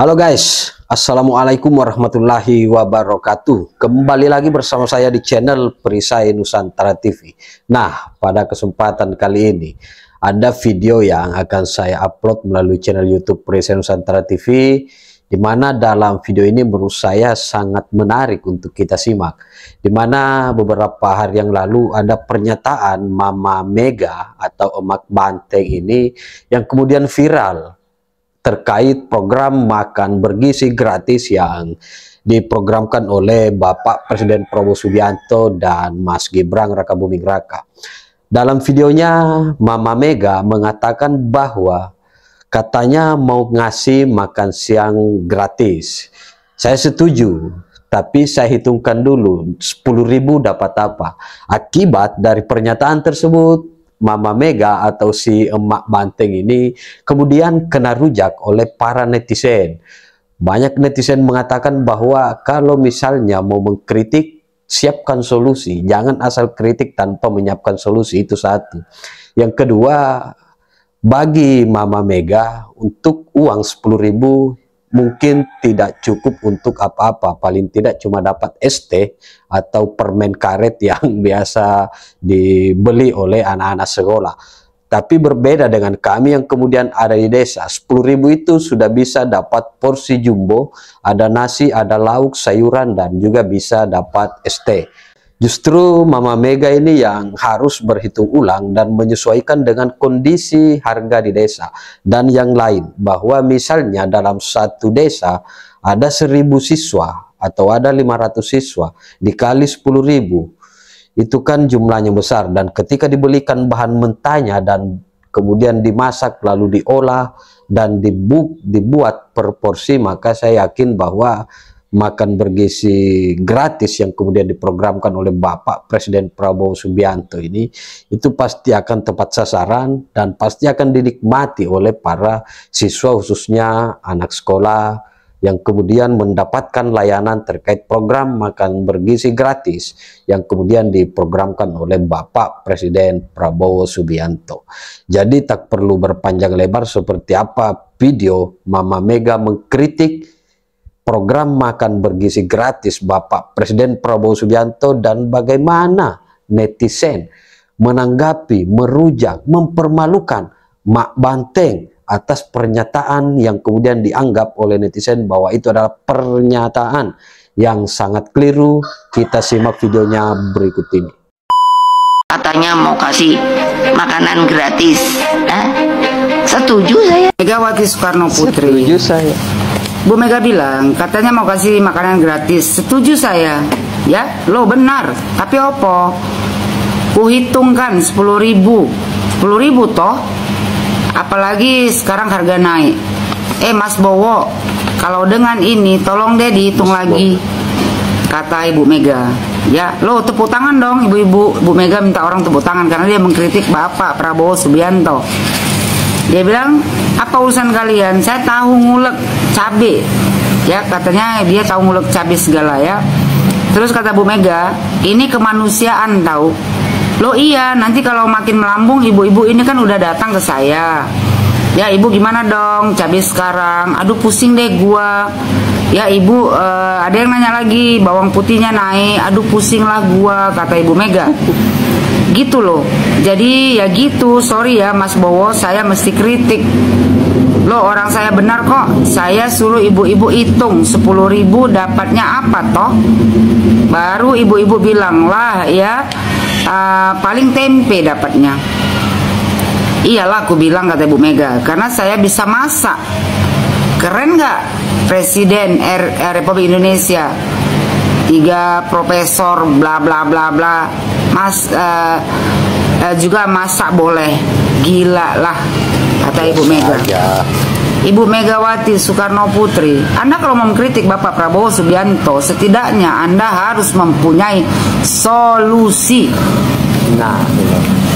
Halo guys, Assalamualaikum warahmatullahi wabarakatuh. Kembali lagi bersama saya di channel Perisai Nusantara TV. Nah, pada kesempatan kali ini ada video yang akan saya upload melalui channel YouTube Perisai Nusantara TV, di mana dalam video ini menurut saya sangat menarik untuk kita simak. Di mana beberapa hari yang lalu ada pernyataan Mama Mega atau Emak Banteng ini yang kemudian viral terkait program makan bergizi gratis yang diprogramkan oleh Bapak Presiden Prabowo Subianto dan Mas Gibran Rakabuming Raka. Dalam videonya Mama Mega mengatakan bahwa katanya mau ngasih makan siang gratis. Saya setuju, tapi saya hitungkan dulu 10.000 dapat apa. Akibat dari pernyataan tersebut, Mama Mega atau si Emak Banteng ini kemudian kena rujak oleh para netizen. Banyak netizen mengatakan bahwa kalau misalnya mau mengkritik, siapkan solusi. Jangan asal kritik tanpa menyiapkan solusi, itu satu. Yang kedua, bagi Mama Mega untuk uang 10.000 mungkin tidak cukup untuk apa-apa, paling tidak cuma dapat ST atau permen karet yang biasa dibeli oleh anak-anak sekolah. Tapi berbeda dengan kami yang kemudian ada di desa, 10.000 itu sudah bisa dapat porsi jumbo, ada nasi, ada lauk, sayuran, dan juga bisa dapat ST. Justru Mama Mega ini yang harus berhitung ulang dan menyesuaikan dengan kondisi harga di desa dan yang lain. Bahwa misalnya dalam satu desa ada 1.000 siswa atau ada 500 siswa dikali 10.000, itu kan jumlahnya besar, dan ketika dibelikan bahan mentahnya dan kemudian dimasak lalu diolah dan dibuat per porsi, maka saya yakin bahwa makan bergizi gratis yang kemudian diprogramkan oleh Bapak Presiden Prabowo Subianto ini itu pasti akan tepat sasaran dan pasti akan dinikmati oleh para siswa, khususnya anak sekolah yang kemudian mendapatkan layanan terkait program makan bergizi gratis yang kemudian diprogramkan oleh Bapak Presiden Prabowo Subianto. Jadi tak perlu berpanjang lebar seperti apa video Mama Mega mengkritik program makan bergizi gratis Bapak Presiden Prabowo Subianto dan bagaimana netizen menanggapi, merujak, mempermalukan Mak Banteng atas pernyataan yang kemudian dianggap oleh netizen bahwa itu adalah pernyataan yang sangat keliru. Kita simak videonya berikut ini. Katanya mau kasih makanan gratis, setuju saya. Megawati Soekarno Putri. Setuju saya. Bu Mega bilang katanya mau kasih makanan gratis, setuju saya. Ya, lo benar. Tapi opo? Kuhitungkan 10.000 toh. Apalagi sekarang harga naik. Mas Bowo, kalau dengan ini tolong deh dihitung lagi, kata Ibu Mega. Ya, lo tepuk tangan dong ibu-ibu. Bu Mega minta orang tepuk tangan karena dia mengkritik Bapak Prabowo Subianto. Dia bilang, apa urusan kalian? Saya tahu ngulek cabe. Ya, katanya dia tahu ngulek cabe segala ya. Terus kata Bu Mega, ini kemanusiaan tahu. Loh iya, nanti kalau makin melambung ibu-ibu ini kan udah datang ke saya. Ya, ibu gimana dong cabe sekarang? Aduh pusing deh gua. Ya ibu, ada yang nanya lagi, bawang putihnya naik. Aduh pusing lah gua, kata Ibu Mega. Gitu loh. Jadi ya gitu, sorry ya Mas Bowo, saya mesti kritik. Loh orang saya benar kok. Saya suruh ibu-ibu hitung 10.000 dapatnya apa toh. Baru ibu-ibu bilang lah ya, paling tempe dapatnya. Iyalah aku bilang, kata Ibu Mega, karena saya bisa masak. Keren nggak Presiden Republik Indonesia? 3 profesor bla bla bla bla, juga masak boleh. Gila lah, kata Ibu Mega. Ibu Megawati Soekarno Putri, Anda kalau mau mengkritik Bapak Prabowo Subianto, setidaknya Anda harus mempunyai solusi. Nah,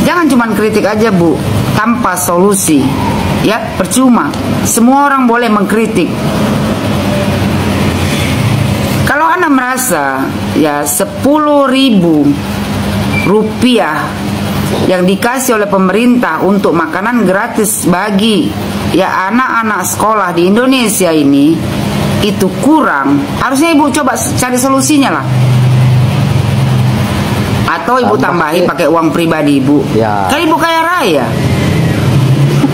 jangan cuma kritik aja Bu, tanpa solusi. Ya, percuma. Semua orang boleh mengkritik. Kalau Anda merasa ya 10.000 rupiah yang dikasih oleh pemerintah untuk makanan gratis bagi ya anak-anak sekolah di Indonesia ini itu kurang, harusnya ibu coba cari solusinya lah. Atau ibu tambahi pakai uang pribadi ibu. Ya. Kan ibu kaya raya.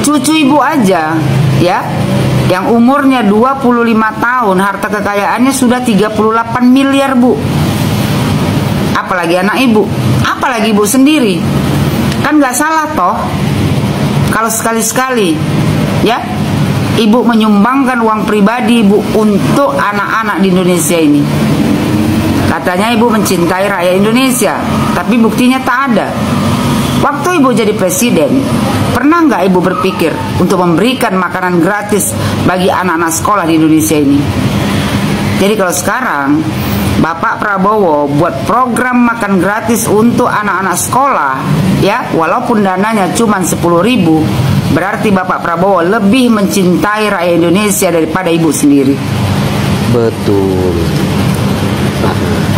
Cucu ibu aja ya, yang umurnya 25 tahun, harta kekayaannya sudah 38 miliar bu. Apalagi anak ibu, apalagi ibu sendiri. Kan gak salah toh kalau sekali-sekali ya ibu menyumbangkan uang pribadi ibu untuk anak-anak di Indonesia ini. Katanya ibu mencintai rakyat Indonesia, tapi buktinya tak ada. Waktu ibu jadi presiden, pernah nggak ibu berpikir untuk memberikan makanan gratis bagi anak-anak sekolah di Indonesia ini? Jadi kalau sekarang Bapak Prabowo buat program makan gratis untuk anak-anak sekolah, ya walaupun dananya cuma 10.000, berarti Bapak Prabowo lebih mencintai rakyat Indonesia daripada ibu sendiri. Betul.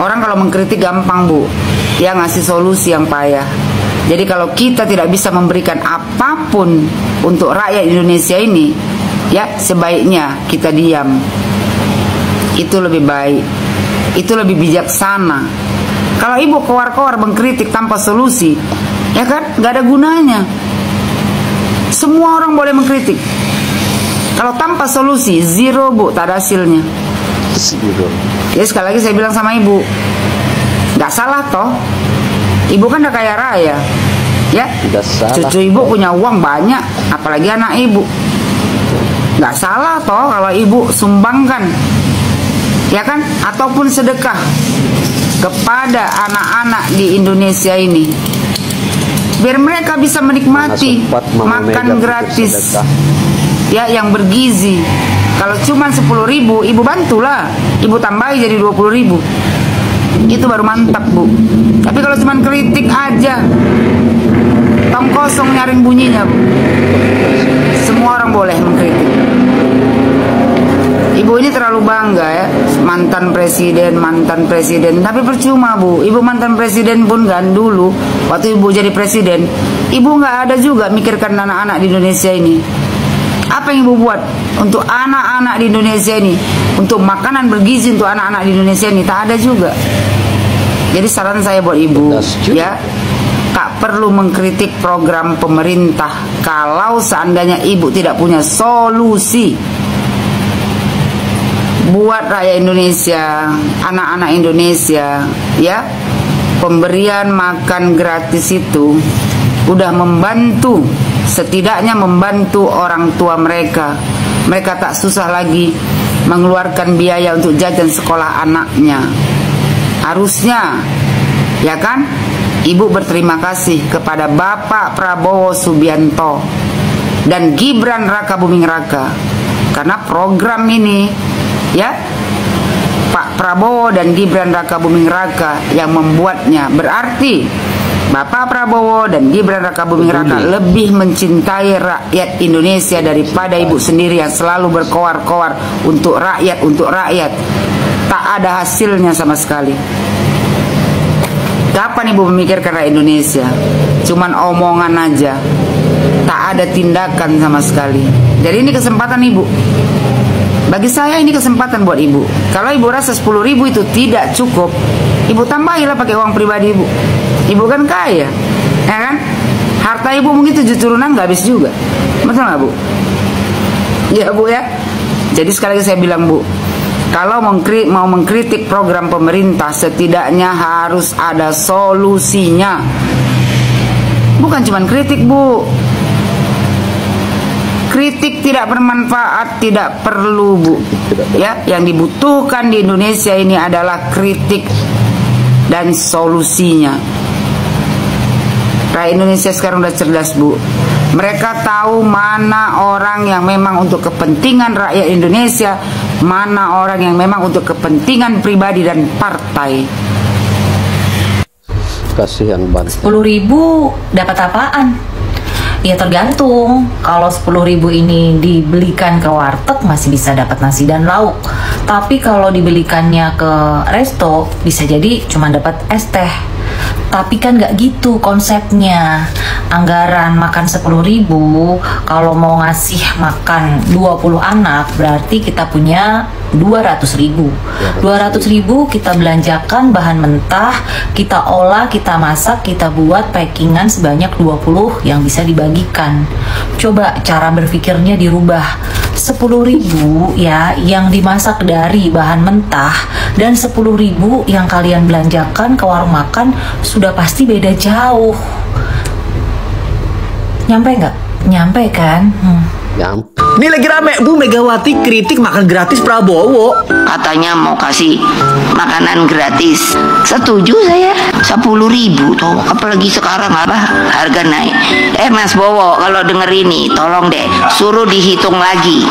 Orang kalau mengkritik gampang bu, ya ngasih solusi yang payah. Jadi kalau kita tidak bisa memberikan apapun untuk rakyat Indonesia ini, ya sebaiknya kita diam. Itu lebih baik, itu lebih bijaksana. Kalau ibu keluar-keluar mengkritik tanpa solusi, ya kan nggak ada gunanya. Semua orang boleh mengkritik. Kalau tanpa solusi, zero bu, tak ada hasilnya. Jadi sekali lagi saya bilang sama ibu, nggak salah toh. Ibu kan udah kaya raya, ya. Cucu ibu punya uang banyak, apalagi anak ibu. Nggak salah toh kalau ibu sumbangkan, ya kan, ataupun sedekah kepada anak-anak di Indonesia ini, biar mereka bisa menikmati makan gratis, ya, yang bergizi. Kalau cuma 10.000, ibu bantulah, ibu tambahi jadi 20.000. Itu baru mantap bu. Tapi kalau cuma kritik aja, tong kosong nyaring bunyinya bu. Semua orang boleh mengkritik. Ibu ini terlalu bangga ya, mantan presiden. Tapi percuma bu, ibu mantan presiden pun kan dulu waktu ibu jadi presiden, ibu nggak ada juga mikirkan anak-anak di Indonesia ini. Apa yang ibu buat untuk anak-anak di Indonesia ini, untuk makanan bergizi untuk anak-anak di Indonesia ini? Tak ada juga. Jadi saran saya buat ibu, ya, tak perlu mengkritik program pemerintah kalau seandainya ibu tidak punya solusi buat rakyat Indonesia, anak-anak Indonesia, ya. Pemberian makan gratis itu udah membantu, setidaknya membantu orang tua mereka. Mereka tak susah lagi mengeluarkan biaya untuk jajan sekolah anaknya. Harusnya, ya kan, ibu berterima kasih kepada Bapak Prabowo Subianto dan Gibran Raka Buming Raka, karena program ini, ya, Pak Prabowo dan Gibran Raka Buming Raka yang membuatnya. Berarti Bapak Prabowo dan Gibran Raka Buming Raka lebih mencintai rakyat Indonesia daripada ibu sendiri yang selalu berkoar-koar untuk rakyat, tak ada hasilnya sama sekali. Kapan ibu memikirkan rakyat Indonesia? Cuman omongan aja, tak ada tindakan sama sekali. Jadi ini kesempatan ibu. Bagi saya ini kesempatan buat ibu. Kalau ibu rasa 10.000 itu tidak cukup, ibu tambahilah pakai uang pribadi ibu. Ibu kan kaya, ya kan? Harta ibu mungkin 7 turunan nggak habis juga. Betul nggak bu? Ya bu ya. Jadi sekali lagi saya bilang bu, kalau mau mengkritik program pemerintah, setidaknya harus ada solusinya. Bukan cuma kritik bu. Kritik tidak bermanfaat, tidak perlu bu. Ya, yang dibutuhkan di Indonesia ini adalah kritik dan solusinya. Rakyat Indonesia sekarang udah cerdas bu. Mereka tahu mana orang yang memang untuk kepentingan rakyat Indonesia, mana orang yang memang untuk kepentingan pribadi dan partai. Kasihan banget. 10.000 dapat apaan? Ya tergantung. Kalau 10.000 ini dibelikan ke warteg masih bisa dapat nasi dan lauk. Tapi kalau dibelikannya ke resto bisa jadi cuma dapat es teh. Tapi kan nggak gitu konsepnya. Anggaran makan 10.000, kalau mau ngasih makan 20 anak berarti kita punya 200.000. 200.000 kita belanjakan bahan mentah, kita olah, kita masak, kita buat packingan sebanyak 20 yang bisa dibagikan. Coba cara berpikirnya dirubah. 10.000 ya yang dimasak dari bahan mentah dan 10.000 yang kalian belanjakan ke warung makan sudah pasti beda jauh. Nyampe nggak? Nyampe kan? Nyampe. Ini lagi rame, Bu Megawati kritik makan gratis Prabowo. Katanya mau kasih makanan gratis. Setuju saya. 10.000 toh. Apalagi sekarang apa harga naik. Mas Bowo, kalau denger ini tolong deh suruh dihitung lagi.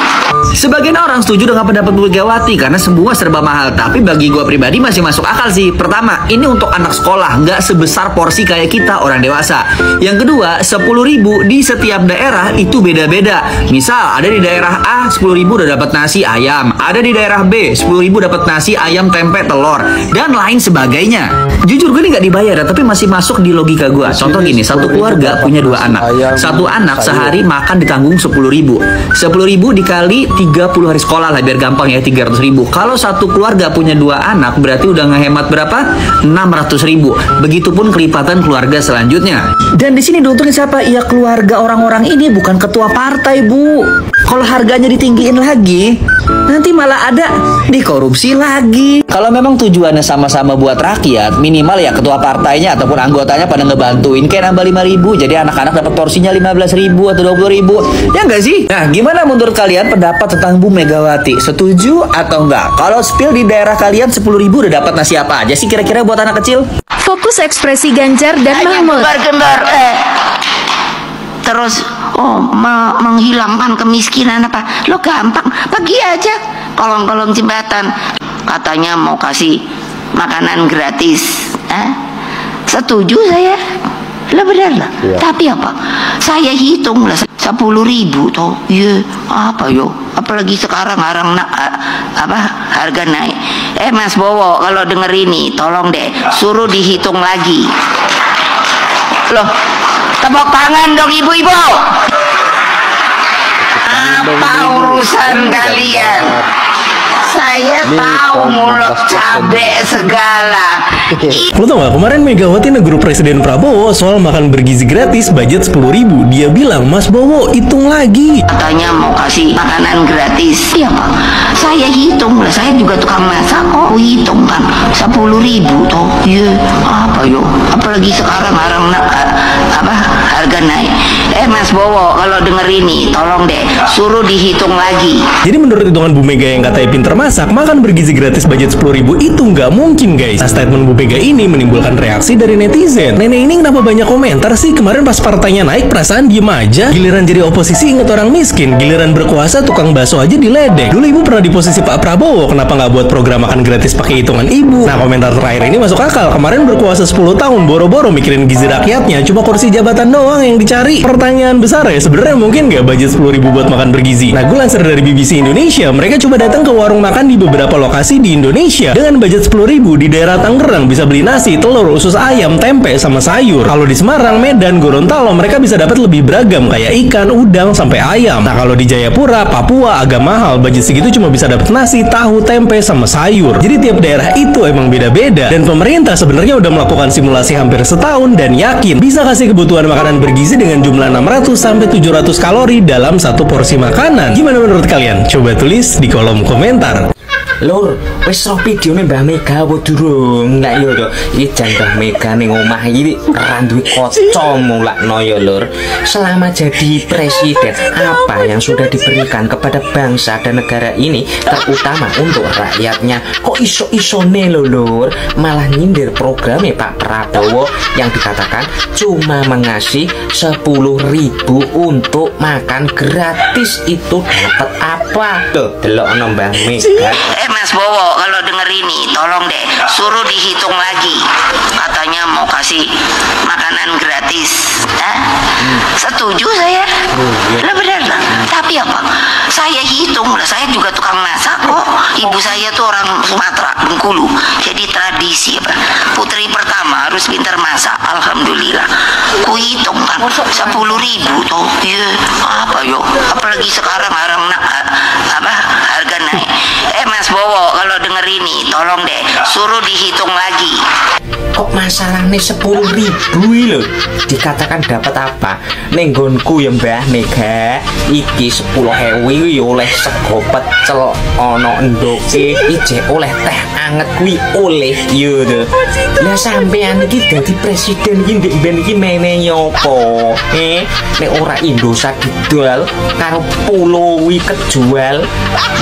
Sebagian orang setuju dengan pendapat Bu Megawati karena semua serba mahal. Tapi bagi gua pribadi masih masuk akal sih. Pertama, ini untuk anak sekolah, nggak sebesar porsi kayak kita orang dewasa. Yang kedua, 10.000 di setiap daerah itu beda-beda. Misal ada di daerah A 10.000 udah dapat nasi ayam, ada di daerah B 10.000 dapat nasi ayam tempe telur dan lain sebagainya. Jujur gue ini nggak dibayar ya, tapi masih masuk di logika gue. Contoh gini, satu keluarga punya 2 anak, satu anak sehari makan ditanggung 10.000. 10.000 dikali 30 hari sekolah lah biar gampang ya, 300.000. Kalau satu keluarga punya 2 anak berarti udah ngehemat berapa? 600.000. Begitupun kelipatan keluarga selanjutnya. Dan di sini diuntungin siapa? Ya keluarga orang-orang ini, bukan ketua partai, Bu. Kalau harganya ditinggiin lagi, nanti malah ada dikorupsi lagi. Kalau memang tujuannya sama-sama buat rakyat, minimal ya ketua partainya ataupun anggotanya pada ngebantuin kayak nambah 5.000, jadi anak-anak dapat porsinya 15.000 atau 20.000. Ya enggak sih? Nah, gimana menurut kalian pendapat tentang Bu Megawati? Setuju atau enggak? Kalau spill di daerah kalian 10.000 udah dapat nasi apa aja sih kira-kira buat anak kecil? Fokus ekspresi Ganjar dan Mahfud. Gembar-gembar terus menghilangkan kemiskinan apa? Lo gampang, pergi aja kolong-kolong jembatan. Katanya mau kasih makanan gratis. Setuju saya. Lah benar lah. Ya. Tapi apa? Saya hitung lah 10.000 toh. Iya, apa yo? Apalagi sekarang harga naik. Mas Bowo, kalau denger ini tolong deh suruh dihitung lagi. Loh, tepuk tangan dong ibu-ibu. Apa urusan kalian? Saya tahu mulut cabe segala. Lo tau gak, kemarin Megawati negur Presiden Prabowo soal makan bergizi gratis budget 10.000. Dia bilang, Mas Bowo hitung lagi. Katanya mau kasih makanan gratis. Iya Pak, saya hitung lah, saya juga tukang masak kok. Hitung kan 10.000 toh. Iya, apa yo? Apalagi sekarang harga naik. Mas Bowo, kalau denger ini tolong deh suruh dihitung lagi. Jadi menurut hitungan Bu Mega yang katanya pinter masak, makan bergizi gratis budget 10.000 itu nggak mungkin guys. Nah, statement Bu Mega ini menimbulkan reaksi dari netizen. Nenek ini kenapa banyak komentar sih? Kemarin pas partainya naik perasaan diem aja, giliran jadi oposisi inget orang miskin, giliran berkuasa tukang bakso aja diledek. Dulu ibu pernah di posisi Pak Prabowo, kenapa nggak buat program makan gratis pakai hitungan ibu? Nah, komentar terakhir ini masuk akal. Kemarin berkuasa 10 tahun boro-boro mikirin gizi rakyatnya, cuma kursi jabatan doang yang dicari. Pertanyaan besar ya, sebenarnya mungkin nggak budget 10.000 buat makan bergizi? Nah, gue lansir dari BBC Indonesia, mereka coba datang ke warung makan di beberapa lokasi di Indonesia dengan budget 10.000. Di daerah Tangerang bisa beli nasi, telur, usus ayam, tempe, sama sayur. Kalau di Semarang, Medan, Gorontalo mereka bisa dapat lebih beragam kayak ikan, udang, sampai ayam. Nah, kalau di Jayapura, Papua agak mahal, budget segitu cuma bisa dapat nasi, tahu, tempe, sama sayur. Jadi tiap daerah itu emang beda-beda. Dan pemerintah sebenarnya udah melakukan simulasi hampir setahun dan yakin bisa kasih kebutuhan makanan bergizi dengan jumlah 600 sampai 700 kalori dalam satu porsi makanan. Gimana menurut kalian? Coba tulis di kolom komentar. Lur, wis roh videone Mbah Mega apa durung? Lah iya to, iki jan Mbah Mega ning omah iki ora duwe kaca mulakno ya Lur. Selama jadi presiden, apa yang sudah diberikan kepada bangsa dan negara ini, terutama untuk rakyatnya, kok iso-isone lho Lur, malah nyindir programnya Pak Prabowo yang dikatakan cuma mengasih 10.000 untuk makan gratis. Itu dapat apa? Tuh, delokno Mbah Mega. Mas Bowo, kalau denger ini tolong deh suruh dihitung lagi. Katanya mau kasih makanan gratis. Setuju saya. Lah benar lah. Tapi apa? Saya hitung lah, saya juga tukang masak kok. Ibu saya tuh orang Sumatera, Bengkulu. Jadi tradisi apa? Putri pertama harus pintar masak. Alhamdulillah. Kuhitung kan 10.000 tuh. Ya, apa yo? Apalagi sekarang harga naik. Mas Bowo, kalau denger ini tolong deh suruh dihitung lagi. Kok masalahnya 10.000 lho? Dikatakan dapat apa? Nenggonku ya Mbah Mega, iki 10.000 ya oleh sego pecel, ono endoke, ije oleh teh anget kuwi oleh yo to. Lah sampean iki dadi presiden iki ndek ben iki mene nyopo? Nek ora Indosat didol karo pulo wi kejual,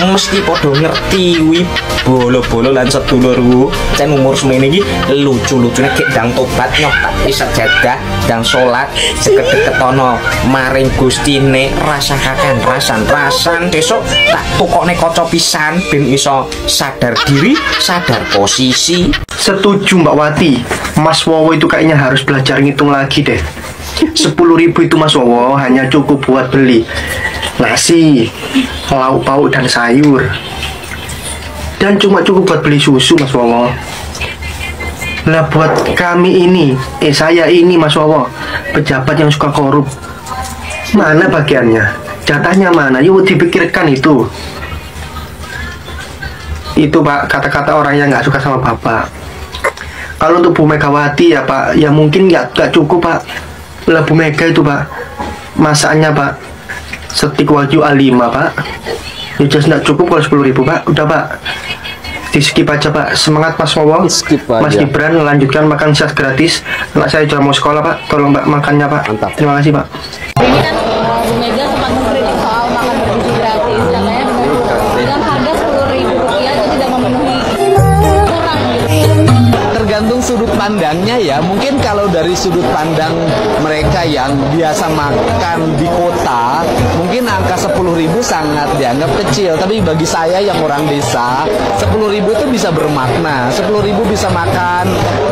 mesti padha ngerti wi bolo-bolo lan sedulurku. Cen umur semene iki lucu-lucune gek dang tobat nyoh tapi sejadah dang salat deket-deket ono maring Gustine rasakaken rasan-rasan besok tak tukokne kaca pisan ben iso sadar diri, sadar posisi. Setuju Mbak Wati, Mas Wowo itu kayaknya harus belajar ngitung lagi deh. 10.000 itu Mas Wowo hanya cukup buat beli nasi, lauk pauk dan sayur, dan cuma cukup buat beli susu Mas Wowo. Lah buat kami ini, saya ini Mas Wowo, pejabat yang suka korup, mana bagiannya? Jatahnya mana? Yuk dipikirkan itu. Itu Pak, kata-kata orang yang nggak suka sama Bapak. Kalau untuk Bu Megawati ya Pak, ya mungkin nggak cukup Pak. Lah Bu Mega itu Pak, masaknya Pak, setik wagyu A5 Pak, ya jelas nggak cukup kalau 10.000 Pak. Udah Pak, di skip aja Pak. Semangat Mas Wowo, Mas Gibran, lanjutkan makan siang gratis. Anak saya juga mau sekolah Pak, tolong Mbak makannya Pak. Mantap. Terima kasih Pak. Ini kan Bu Mega sempat mengkritik soal makan bergizi gratis, katanya dengan harga Rp10.000 itu tidak memenuhi, kurang gitu. Tergantung sudut pandangnya ya. Mungkin kalau dari sudut pandang mereka yang biasa makan di kota, mungkin angka 10.000 sangat dianggap kecil. Tapi bagi saya yang orang desa, 10.000 itu bisa bermakna. 10.000 bisa makan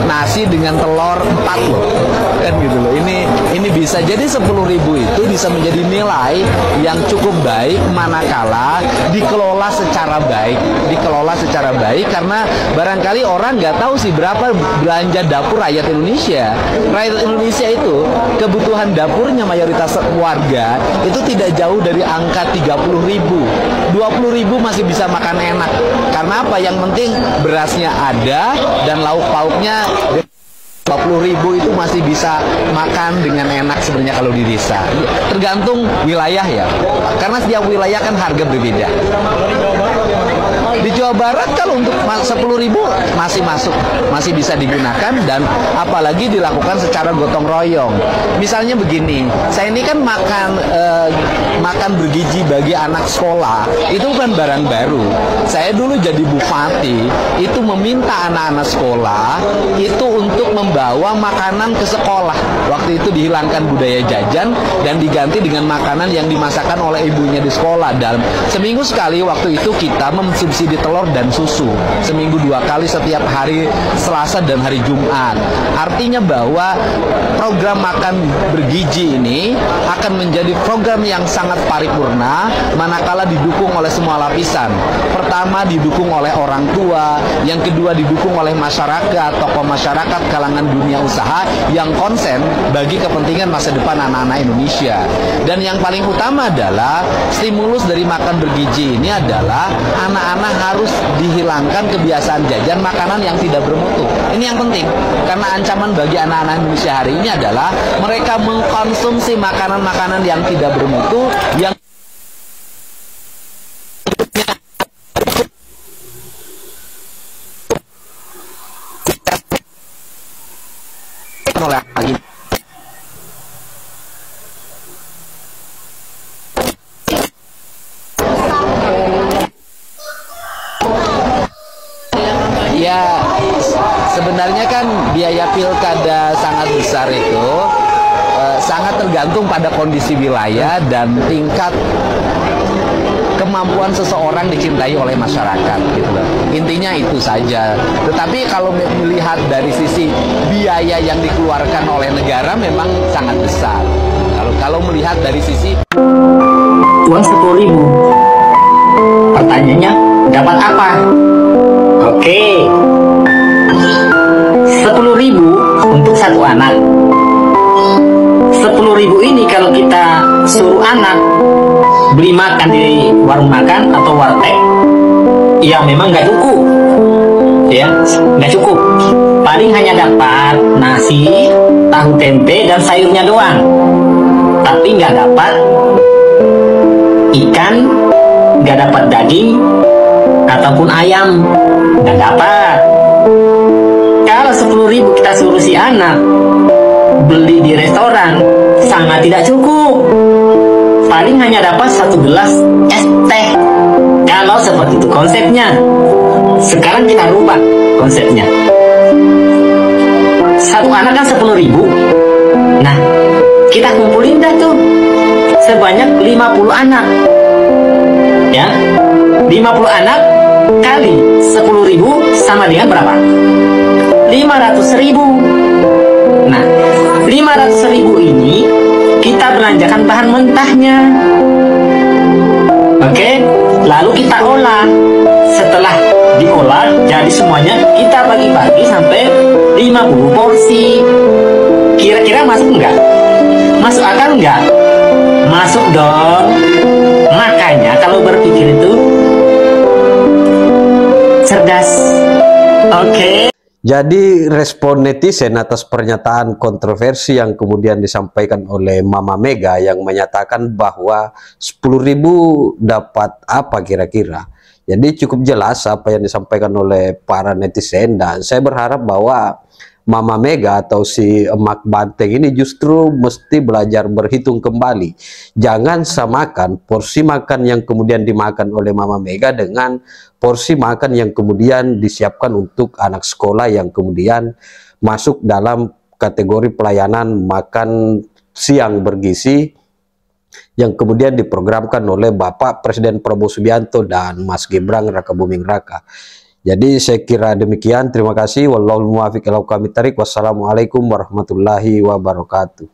nasi dengan telur 4 loh, kan gitu loh. Ini bisa jadi 10.000 itu bisa menjadi nilai yang cukup baik manakala dikelola secara baik. Karena barangkali orang nggak tahu sih berapa belanja dapur rakyat Indonesia. Rakyat Indonesia itu kebutuhan dapurnya mayoritas warga itu tidak jauh dari angka 30.000. 20.000 masih bisa makan enak. Karena apa? Yang penting berasnya ada dan lauk pauknya. 20.000 itu masih bisa makan dengan enak sebenarnya kalau di desa. Tergantung wilayah ya. Karena setiap wilayah kan harga berbeda. Di Jawa Barat kalau untuk 10.000 masih masuk, masih bisa digunakan, dan apalagi dilakukan secara gotong royong. Misalnya begini, saya ini kan makan bergizi bagi anak sekolah itu bukan barang baru. Saya dulu jadi bupati itu meminta anak-anak sekolah itu untuk membawa makanan ke sekolah. Waktu itu dihilangkan budaya jajan dan diganti dengan makanan yang dimasakkan oleh ibunya di sekolah. Dalam seminggu sekali waktu itu kita mensubsidi telur dan susu seminggu 2 kali setiap hari Selasa dan hari Jumat. Artinya bahwa program makan bergizi ini akan menjadi program yang sangat paripurna manakala didukung oleh semua lapisan. Pertama didukung oleh orang tua, yang kedua didukung oleh masyarakat, tokoh masyarakat, kalangan dunia usaha yang konsen bagi kepentingan masa depan anak-anak Indonesia. Dan yang paling utama adalah stimulus dari makan bergizi ini adalah anak-anak harus dihilangkan kebiasaan jajan makanan yang tidak bermutu. Ini yang penting, karena ancaman bagi anak-anak Indonesia hari ini adalah mereka mengkonsumsi makanan-makanan yang tidak bermutu, yang ya sebenarnya kan biaya pilkada sangat besar itu sangat tergantung pada kondisi wilayah dan tingkat kemampuan seseorang dicintai oleh masyarakat gitu loh. Intinya itu saja. Tetapi kalau melihat dari sisi biaya yang dikeluarkan oleh negara memang sangat besar. Kalau melihat dari sisi uang 10.000, pertanyaannya dapat apa? Oke, 10.000 untuk satu anak. 10.000 ini kalau kita suruh anak beli makan di warung makan atau warteg, yang memang nggak cukup, ya, nggak cukup. Paling hanya dapat nasi, tahu tempe dan sayurnya doang, tapi nggak dapat ikan, nggak dapat daging ataupun ayam, nggak dapat. Kalau 10.000 kita suruh si anak beli di restoran, sangat tidak cukup. Paling hanya dapat 1 gelas es teh. Kalau seperti itu konsepnya. Sekarang kita rubah konsepnya. Satu anak kan 10.000. Nah, kita kumpulin dah tuh sebanyak 50 anak. Ya, 50 anak kali 10.000 sama dengan berapa? 500.000. Nah, 500.000 ini kita belanjakan bahan mentahnya. Oke, lalu kita olah. Setelah diolah, jadi semuanya kita bagi-bagi sampai 50 porsi. Kira-kira masuk enggak? Masuk akal enggak? Masuk dong. Makanya kalau berpikir itu cerdas. Oke. Jadi respon netizen atas pernyataan kontroversi yang kemudian disampaikan oleh Mama Mega yang menyatakan bahwa 10.000 dapat apa kira-kira. Jadi cukup jelas apa yang disampaikan oleh para netizen, dan saya berharap bahwa Mama Mega atau si emak banteng ini justru mesti belajar berhitung kembali. Jangan samakan porsi makan yang kemudian dimakan oleh Mama Mega dengan porsi makan yang kemudian disiapkan untuk anak sekolah yang kemudian masuk dalam kategori pelayanan makan siang bergizi yang kemudian diprogramkan oleh Bapak Presiden Prabowo Subianto dan Mas Gibran Rakabuming Raka. Jadi saya kira demikian. Terima kasih. Wallahul muwaffiq ila aqwamit thariq. Wassalamualaikum warahmatullahi wabarakatuh.